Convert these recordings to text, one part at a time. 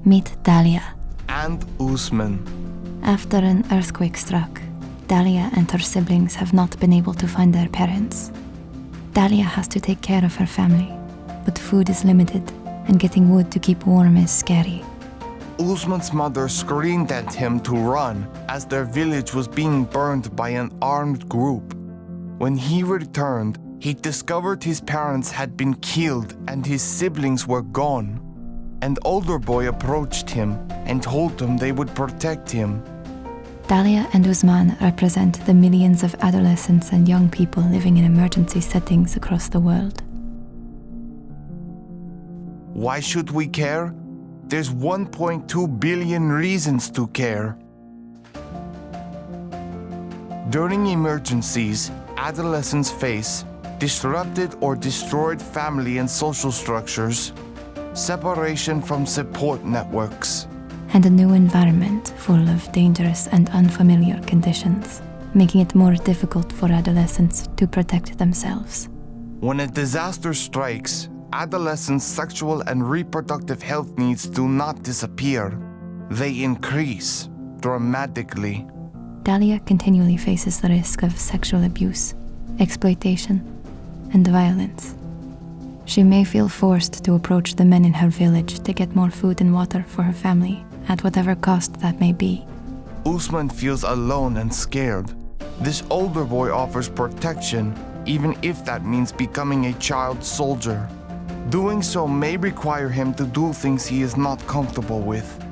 Meet Dahlia. And Usman. After an earthquake struck, Dahlia and her siblings have not been able to find their parents. Dahlia has to take care of her family, but food is limited, and getting wood to keep warm is scary. Usman's mother screamed at him to run as their village was being burned by an armed group. When he returned, he discovered his parents had been killed and his siblings were gone. An older boy approached him and told him they would protect him. Dahlia and Usman represent the millions of adolescents and young people living in emergency settings across the world. Why should we care? There's 1.2 billion reasons to care. During emergencies, adolescents face disrupted or destroyed family and social structures, separation from support networks, and a new environment full of dangerous and unfamiliar conditions, making it more difficult for adolescents to protect themselves. When a disaster strikes, adolescents' sexual and reproductive health needs do not disappear. They increase dramatically. Dahlia continually faces the risk of sexual abuse, exploitation, and violence. She may feel forced to approach the men in her village to get more food and water for her family, at whatever cost that may be. Usman feels alone and scared. This older boy offers protection, even if that means becoming a child soldier. Doing so may require him to do things he is not comfortable with,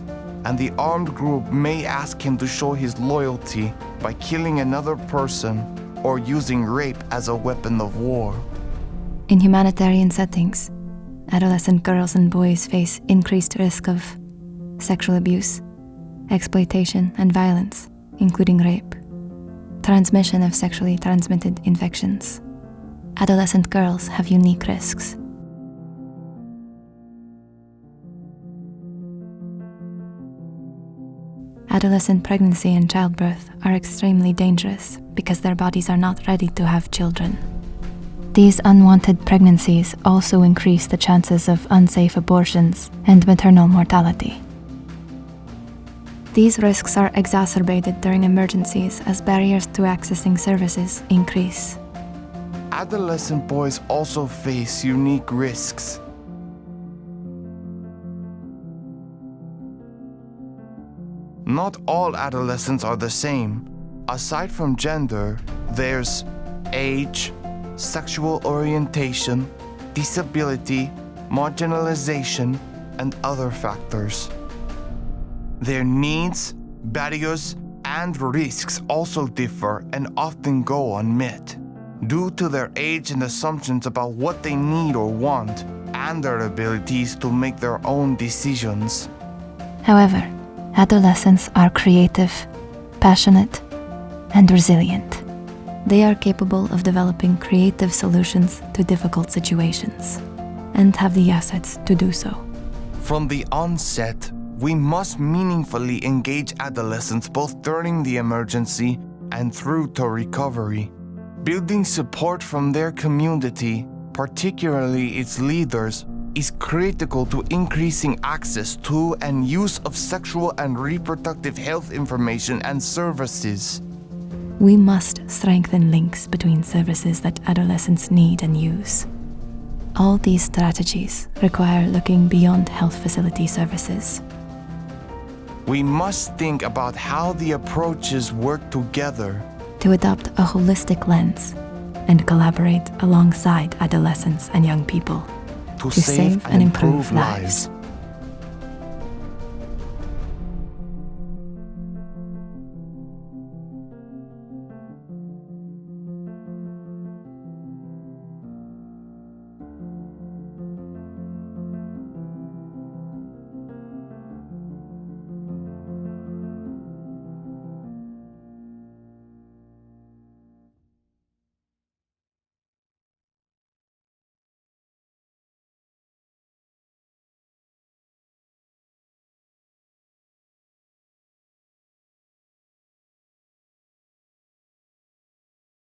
and the armed group may ask him to show his loyalty by killing another person or using rape as a weapon of war. In humanitarian settings, adolescent girls and boys face increased risk of sexual abuse, exploitation, and violence, including rape, transmission of sexually transmitted infections. Adolescent girls have unique risks. Adolescent pregnancy and childbirth are extremely dangerous because their bodies are not ready to have children. These unwanted pregnancies also increase the chances of unsafe abortions and maternal mortality. These risks are exacerbated during emergencies as barriers to accessing services increase. Adolescent boys also face unique risks. Not all adolescents are the same. Aside from gender, there's age, sexual orientation, disability, marginalization, and other factors. Their needs, barriers, and risks also differ and often go unmet, due to their age and assumptions about what they need or want, and their abilities to make their own decisions. However, adolescents are creative, passionate, and resilient. They are capable of developing creative solutions to difficult situations and have the assets to do so. From the onset, we must meaningfully engage adolescents both during the emergency and through to recovery. Building support from their community, particularly its leaders, is critical to increasing access to and use of sexual and reproductive health information and services. We must strengthen links between services that adolescents need and use. All these strategies require looking beyond health facility services. We must think about how the approaches work together to adopt a holistic lens and collaborate alongside adolescents and young people to save and improve lives.